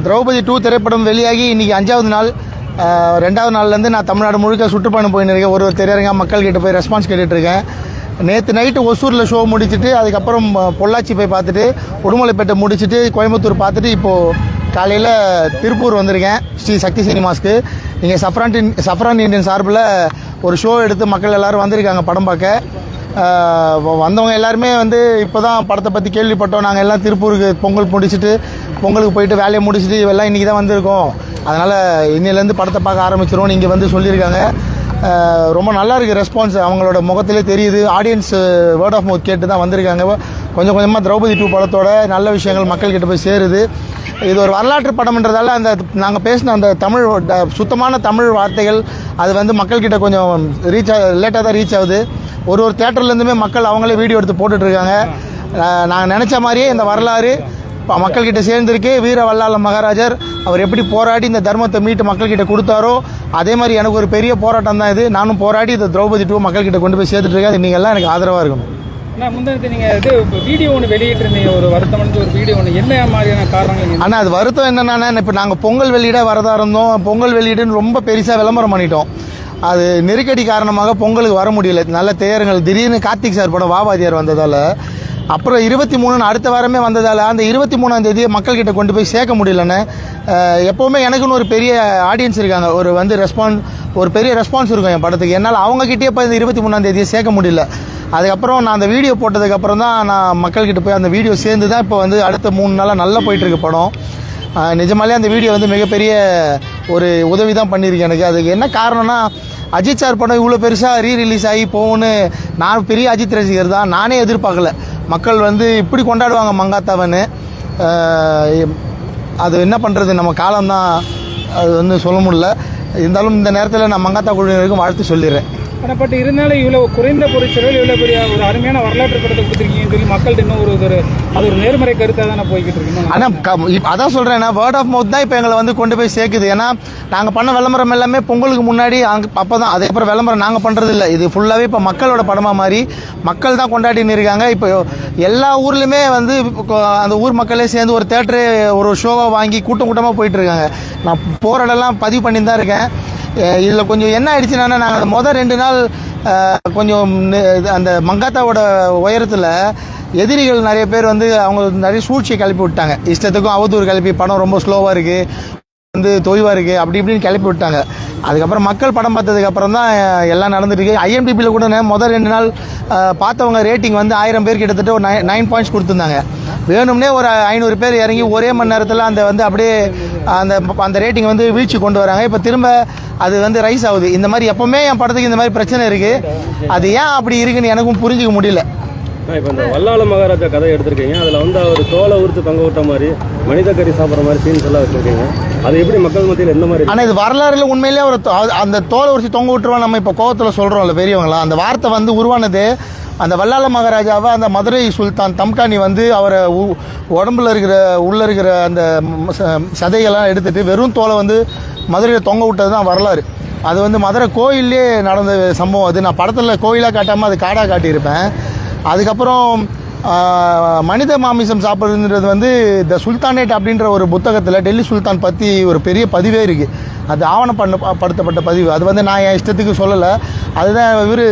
திரௌபதி 2 திரைப்படம் வெளியாகி இன்றைக்கி 5வது நாள். 2வது நாள்லேருந்து நான் தமிழ்நாடு முழுக்க சுற்றுப்பயணம் போயின்னு இருக்கேன். ஒரு திரையரங்க மக்கள்கிட்ட போய் ரெஸ்பான்ஸ் கேட்டுட்ருக்கேன். நேற்று நைட்டு ஒசூரில் ஷோ முடிச்சுட்டு அதுக்கப்புறம் பொள்ளாச்சி போய் பார்த்துட்டு உடுமலைப்பேட்டை முடிச்சுட்டு கோயம்புத்தூர் பார்த்துட்டு இப்போது காலையில் திருப்பூர் வந்திருக்கேன் ஸ்ரீ சக்தி சினிமாஸ்க்கு. இங்கே சஃப்ரான் இண்டியன் சார்பில் ஒரு ஷோ எடுத்து மக்கள் எல்லோரும் வந்திருக்காங்க படம் பார்க்க. வந்தவங்க எல்லாருமே வந்து இப்போ தான் படத்தை பற்றி கேள்விப்பட்டோம். நாங்கள் எல்லாம் திருப்பூருக்கு பொங்கலுக்கு போயிட்டு வேலையை முடிச்சுட்டு எல்லாம் இன்றைக்கி தான் வந்திருக்கோம். அதனால் இன்னிலேருந்து படத்தை பார்க்க ஆரம்பிச்சிருவோம் இங்கே வந்து சொல்லியிருக்காங்க. ரொம்ப நல்லா இருக்குது ரெஸ்பான்ஸ், அவங்களோட முகத்திலே தெரியுது. ஆடியன்ஸ் வேர்ட் ஆஃப் மவுத் கேட்டு தான் வந்திருக்காங்க. கொஞ்சம் கொஞ்சமாக திரௌபதி 2 படத்தோட நல்ல விஷயங்கள் மக்கள்கிட்ட போய் சேருது. இது ஒரு வரலாற்று படம்ன்றதால அந்த நாங்கள் பேசின அந்த தமிழ் சுத்தமான தமிழ் வார்த்தைகள் அது வந்து மக்கள்கிட்ட கொஞ்சம் லேட்டாக தான் ரீச் ஆகுது. ஒரு தேட்டர்லேருந்துமே மக்கள் அவங்களே வீடியோ எடுத்து போட்டுட்ருக்காங்க. நாங்கள் நினச்ச மாதிரியே இந்த வரலாறு மக்கள்கிட்ட சேர்ந்துருக்கு. வீர வல்லாள மகாராஜர் அவர் எப்படி போராடி இந்த தர்மத்தை மீட்டு மக்கள்கிட்ட கொடுத்தாரோ அதே மாதிரி எனக்கு ஒரு பெரிய போராட்டம் தான் இது. நானும் போராடி இந்த திரௌபதி 2 மக்கள்கிட்ட கொண்டு போய் சேர்த்துட்ருக்கேன். நீங்கள் எல்லாம் எனக்கு ஆதரவாக இருக்கணும். நீங்கள் இது வீடியோ ஒன்று வெளியிட்டிருந்தீங்க, ஒரு வருத்தம் ஒரு வீடியோ ஒன்று, என்ன மாதிரியான காரணங்கள்? ஆனால் அது வருத்தம் என்னன்னா, இப்போ நாங்கள் பொங்கல் வெளியிட வரதா இருந்தோம். பொங்கல் வெளியிடுன்னு ரொம்ப பெருசாக விளம்பரம் பண்ணிட்டோம். அது நெருக்கடி காரணமாக பொங்கலுக்கு வர முடியல. நல்ல தேரங்கள் திடீர்னு கார்த்திக் சார் படம் வாவாதியார் வந்ததால், அப்புறம் 23 அடுத்த வாரமே வந்ததால் அந்த 23ஆம் தேதியை மக்கள்கிட்ட கொண்டு போய் சேர்க்க முடியலன்னு. எப்போவுமே எனக்குன்னு ஒரு பெரிய ஆடியன்ஸ் இருக்காங்க, ஒரு பெரிய ரெஸ்பான்ஸ் இருக்கும் என் படத்துக்கு. என்னால் அவங்ககிட்டயே இப்போ இந்த 23ஆம் தேதியை சேர்க்க முடியல. அதுக்கப்புறம் நான் அந்த வீடியோ போட்டதுக்கப்புறம் தான் நான் மக்கள்கிட்ட போய் அந்த வீடியோ சேர்ந்து தான் இப்போ வந்து அடுத்த 3 நாளாக நல்லா போயிட்டுருக்கு படம். நிஜமாலே அந்த வீடியோ வந்து மிகப்பெரிய ஒரு உதவி தான் பண்ணியிருக்கு எனக்கு. அதுக்கு என்ன காரணம்னா, அஜித் சார் படம் இவ்வளோ பெருசாக ரிலீஸ் ஆகி போகும்னு நான் பெரிய அஜித் ரசிகர் தான், நானே எதிர்பார்க்கல. மக்கள் வந்து இப்படி கொண்டாடுவாங்க மங்காத்தாவன்னு. அது என்ன பண்ணுறது, நம்ம காலம்தான், அது வந்து சொல்ல முடியல. இருந்தாலும் இந்த நேரத்தில் நான் மங்காத்தா குழுவினருக்கும் வாழ்த்து சொல்லிடுறேன். ஆனால் பட் இருந்தாலும் இவ்வளோ குறைந்த பொருட்செலவில் இவ்வளோ பெரிய ஒரு அருமையான வரலாற்று படத்தை கொடுத்துருக்கீங்கன்னு சொல்லி மக்கள்கிட்ட இன்னும் அது ஒரு நேர்மறை கருத்தாக தானே போய்கிட்டு இருக்கு. ஆனால் அதான் சொல்கிறேன், வேர்ட் ஆஃப் மவுத் தான் இப்போ எங்களை வந்து கொண்டு போய் சேர்க்குது. ஏன்னா நாங்கள் பண்ண விளம்பரம் எல்லாமே பொங்கலுக்கு முன்னாடி அப்போ தான், அதுக்கப்புறம் விளம்பரம் நாங்கள் பண்ணுறது இல்லை. இது ஃபுல்லாகவே இப்போ மக்களோட படமாக மாறி மக்கள் தான் கொண்டாடின்னு இருக்காங்க. இப்போ எல்லா ஊர்லேயுமே வந்து அந்த ஊர் மக்களே சேர்ந்து ஒரு தேட்டரு ஒரு ஷோவாக வாங்கி கூட்டமாக போயிட்டுருக்காங்க. நான் போகிற இடம்லாம் பதிவு பண்ணி தான் இருக்கேன். இதில் கொஞ்சம் என்ன ஆயிடுச்சுன்னா, நாங்கள் முதல் 2 நாள் கொஞ்சம் அந்த மங்காத்தாவோட உயரத்தில் எதிரிகள் நிறைய பேர் வந்து அவங்க நிறைய சூழ்ச்சியை கிளப்பி விட்டாங்க. இஷ்டத்துக்கும் அவதூறு கிளப்பி படம் ரொம்ப ஸ்லோவாக இருக்குது, வந்து தொய்வாக இருக்குது, அப்படி இப்படின்னு கிளப்பி விட்டாங்க. அதுக்கப்புறம் மக்கள் படம் பார்த்ததுக்கப்புறம் தான் எல்லாம் நடந்துட்டு. IMDbயில் கூட முதல் 2 நாள் பார்த்தவங்க ரேட்டிங் வந்து 1000 பேர் கிட்டத்தட்ட ஒரு 9 பாயிண்ட்ஸ் கொடுத்துருந்தாங்க. வேணும்னே ஒரு 500 பேர் இறங்கி ஒரே மணி நேரத்தில் அந்த வந்து அப்படியே அந்த ரேட்டிங் வந்து வீழ்ச்சி கொண்டு வராங்க. இப்போ திரும்ப அது வந்து ரைஸ் ஆகுது. இந்த மாதிரி எப்போவுமே என் படத்துக்கு இந்த மாதிரி பிரச்சனை இருக்குது. அது ஏன் அப்படி இருக்குன்னு எனக்கும் புரிஞ்சிக்க முடியல. இப்போ இந்த வல்லாள மகாராஜா கதை எடுத்திருக்கீங்க, அதில் வந்து அவர் தோலை உறுத்து தொங்க விட்ட மாதிரி மனித கறி சாப்பிட்ற மாதிரி சீன்ஸ் எல்லாம் வச்சுருக்கீங்க. அது எப்படி மக்கள் மத்தியில் எந்த மாதிரி? ஆனால் இது வரலாறுல உண்மையிலேயே அந்த தோலை உறுத்தி தொங்க விட்டுருவோம். நம்ம இப்போ கோவத்தில் சொல்கிறோம்ல பெரியவங்களா, அந்த வார்த்தை வந்து உருவானது அந்த வல்லாள மகாராஜாவை அந்த மதுரை சுல்தான் தம்கானி வந்து அவரை உள்ளே இருக்கிற அந்த சதைகள்லாம் எடுத்துகிட்டு வெறும் தோலை வந்து மதுரையில் தொங்க விட்டது தான் வரலாறு. அது வந்து மதுரை கோயிலே நடந்த சம்பவம். அது நான் படத்தில் கோயிலாக காட்டாமல் அது காடாக காட்டியிருப்பேன். அதுக்கப்புறம் மனித மாமிசம் சாப்பிட்றதுன்றது வந்து த சுல்தானேட் அப்படின்ற ஒரு புத்தகத்தில் டெல்லி சுல்தான் பற்றி ஒரு பெரிய பதிவே இருக்குது. அது ஆவணப்படுத்தப்பட்ட பதிவு. அது வந்து நான் என் இஷ்டத்துக்கு சொல்லலை. அதுதான் இவர்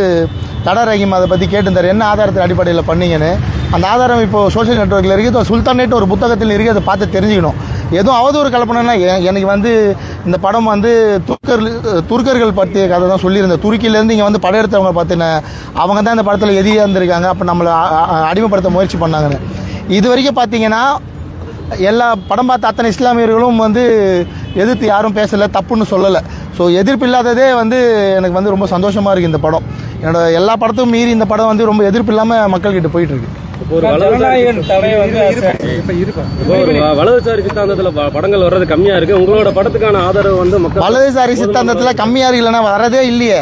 தடா ரஹீம் அதை பற்றி கேட்டிருந்தார், என்ன ஆதாரத்தின் அடிப்படையில் பண்ணீங்கன்னு. அந்த ஆதாரம் இப்போது சோஷியல் நெட்வொர்க்கில் இருக்குது. சுல்தானேட் ஒரு புத்தகத்தில் இருக்குது, அதை பார்த்து தெரிஞ்சுக்கணும். எதுவும் அவதூறு கலப்பணும்னா எனக்கு வந்து இந்த படம் வந்து துர்க்கர்கள் பற்றிய கதை தான் சொல்லியிருந்தேன். துருக்கியிலேருந்து இங்கே வந்து படம் எடுத்தவங்க பார்த்தின அவங்க தான் இந்த படத்தில் எதிரியாக இருந்திருக்காங்க. அப்போ நம்மளை அடிமைப்படுத்த முயற்சி பண்ணாங்கன்னு. இது வரைக்கும் பார்த்தீங்கன்னா எல்லா படம் பார்த்த அத்தனை இஸ்லாமியர்களும் வந்து எதிர்த்து யாரும் பேசலை, தப்புன்னு சொல்லலை. ஸோ எதிர்ப்பு இல்லாததே வந்து எனக்கு வந்து ரொம்ப சந்தோஷமாக இருக்குது. இந்த படம் என்னோட எல்லா படத்தையும் மீறி இந்த படம் வந்து ரொம்ப எதிர்ப்பு இல்லாமல் மக்கள்கிட்ட போயிட்டுருக்கு. வலதுசாரி சித்தாந்தத்தில் படங்கள் வர்றது கம்மியா இருக்கு. உங்களோட படத்துக்கான ஆதரவு வந்து வலதுசாரி சித்தாந்தத்தில் கம்மியா இருக்குல்லன்னா வரதே இல்லையே.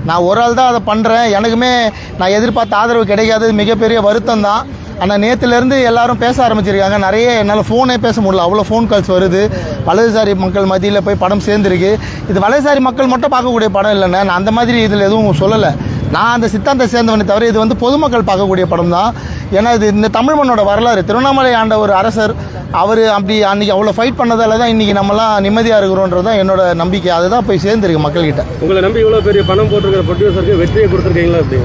நான் ஒரு ஆள் தான் அதை பண்ணுறேன். எனக்குமே நான் எதிர்பார்த்த ஆதரவு கிடைக்காது, மிகப்பெரிய வருத்தம் தான். ஆனால் நேற்றுலேருந்து எல்லாரும் பேச ஆரம்பிச்சிருக்காங்க. நிறைய என்னால் ஃபோனே பேச முடியல, அவ்வளோ ஃபோன் கால்ஸ் வருது. வலதுசாரி மக்கள் மத்தியில் போய் படம் சேர்ந்துருக்கு. இது வலதுசாரி மக்கள் மட்டும் பார்க்கக்கூடிய படம் இல்லைண்ணே, நான் அந்த மாதிரி இதில் எதுவும் சொல்லலை. நான் அந்த சித்தாந்தத்தை சேர்ந்தவனை தவிர இது வந்து பொதுமக்கள் பார்க்கக்கூடிய படம் தான். ஏன்னா இது இந்த தமிழ் மண்ணோட வரலாறு. திருவண்ணாமலை ஆண்ட ஒரு அரசர், அவர் அப்படி அன்றைக்கி அவ்வளோ ஃபைட் பண்ணதால தான் இன்றைக்கி நம்மலாம் நிம்மதியாக இருக்கிறோன்றது தான் என்னோட நம்பிக்கை. அதுதான் போய் சேர்ந்துருக்கு மக்கள்கிட்ட. உங்களை நம்பி இவ்வளோ பெரிய பணம் போட்டிருக்கிற ப்ரொடியூசருக்கு வெற்றியை கொடுத்துருக்கீங்களா அப்படி?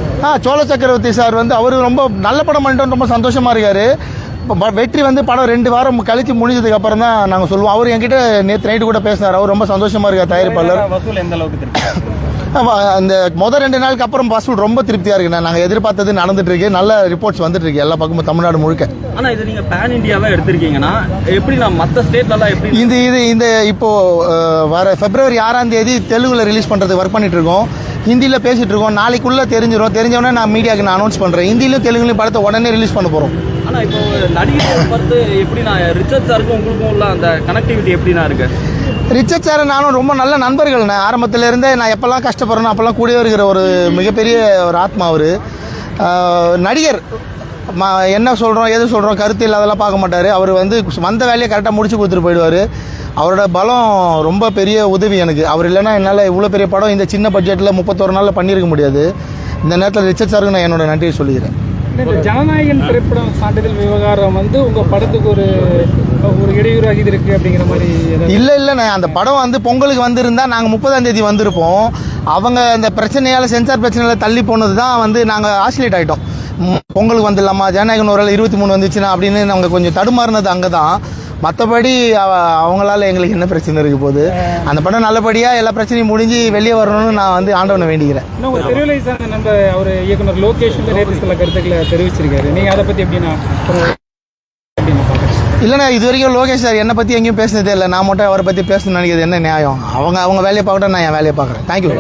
சோழ சக்கரவர்த்தி சார் வந்து அவர் ரொம்ப நல்ல படம் பண்ணிட்டோன்னு ரொம்ப சந்தோஷமாக இருக்கார். வெற்றி வந்து படம் 2 வாரம் கழித்து முடிஞ்சதுக்கு அப்புறம் தான் நாங்கள் சொல்லுவோம். அவர் என்கிட்ட நேற்று நைட்டு கூட பேசினார். அவர் ரொம்ப சந்தோஷமாக இருக்கார் தயாரிப்பாளர். வசூல் எந்த அளவுக்கு அந்த முதல் 2 நாளுக்கு அப்புறம் வசூல் ரொம்ப திருப்தியாக இருக்குண்ணா. நாங்கள் எதிர்பார்த்தது நடந்துட்டு இருக்கு. நல்ல ரிப்போர்ட்ஸ் வந்துட்டு இருக்கு எல்லா பக்கமும் தமிழ்நாடு முழுக்க. ஆனால் இது நீங்கள் பேன் இந்தியாவாக எடுத்திருக்கீங்கன்னா எப்படி நான் மற்ற ஸ்டேட்லலாம் எப்படி இந்த இப்போ வர February 6ஆம் தேதி தெலுங்குல ரிலீஸ் பண்ணுறதுக்கு ஒர்க் பண்ணிட்டு இருக்கோம். ஹிந்தியில் பேசிட்டு இருக்கோம். நாளைக்குள்ளே தெரிஞ்சவொடனே நான் மீடியாவுக்கு நான் அனௌன்ஸ் பண்ணுறேன். ஹிந்திலையும் தெலுங்குலையும் படத்தை உடனே ரிலீஸ் பண்ண போகிறோம். ஆனால் இப்போ நடிகை பார்த்து எப்படி நான் ரிச்சர்ட் சாருக்கும் உங்களுக்கும் உள்ள அந்த கனெக்டிவிட்டி எப்படின்னா இருக்கு? ரிச்சர்ட் சார் நானும் ரொம்ப நல்ல நண்பர்கள்ண்ணே. ஆரம்பத்திலேருந்தே நான் எப்போல்லாம் கஷ்டப்படுறேனோ அப்போல்லாம் கூடவே இருக்கிற ஒரு மிகப்பெரிய ஒரு ஆத்மா அவர். நடிகர் என்ன சொல்கிறோம் எது சொல்கிறோம் கருத்து இல்லாதெல்லாம் பார்க்க மாட்டார். அவர் வந்து வந்த வேலையை கரெக்டாக முடிச்சு கொடுத்துட்டு போயிடுவார். அவரோட பலம் ரொம்ப பெரிய உதவி எனக்கு. அவர் இல்லைன்னா என்னால் இவ்வளோ பெரிய படம் இந்த சின்ன பட்ஜெட்டில் 31 நாளில் பண்ணியிருக்க முடியாது. இந்த நேரத்தில் ரிச்சர்ட் சாருக்கு நான் என்னோட நன்றியை சொல்லிக்கிறேன். இந்த ஜனநாயகன் திரைப்படம் சான்றிதழ் விவகாரம் வந்து உங்கள் படத்துக்கு ஒரு இடையூறாகி இருக்கு அப்படிங்கிற மாதிரி இல்லைண்ணே. அந்த படம் வந்து பொங்கலுக்கு வந்திருந்தா நாங்கள் 30ஆம் தேதி வந்திருப்போம். அவங்க இந்த பிரச்சனையால் சென்சார் பிரச்சனையில் தள்ளி போனது தான் வந்து நாங்கள் ஆசிலேட் ஆகிட்டோம். பொங்கலுக்கு வந்துடலாமா ஜனநாயகன் ஒரு 23 வந்துச்சுன்னா அப்படின்னு நாங்கள் கொஞ்சம் தடுமாறினது அங்கே தான். மற்றபடி அவங்களால எங்களுக்கு என்ன பிரச்சனை இருக்க போகுது. அந்த படம் நல்லபடியாக எல்லா பிரச்சனையும் முடிஞ்சு வெளியே வரணும்னு நான் வந்து ஆண்டவனை வேண்டிக்கிறேன். இன்னும் தெருவிலை சார் நம்ம அவர் இயக்குனர் லோகேஷ் வந்து நேற்று சில கருத்துக்களை தெரிவிச்சிருக்காரு. நீங்கள் அதை பற்றி எப்படின்னா இல்லைண்ணா, இது வரைக்கும் லோகேஷ் சார் என்னை பற்றி எங்கேயும் பேசினதே இல்லை. நான் மட்டும் அவரை பற்றி பேசணும்னு நினைக்கிறது என்ன நியாயம்? அவங்க வேலையை பார்க்கட்டும், நான் என் வேலையை பார்க்குறேன். தேங்க்யூ.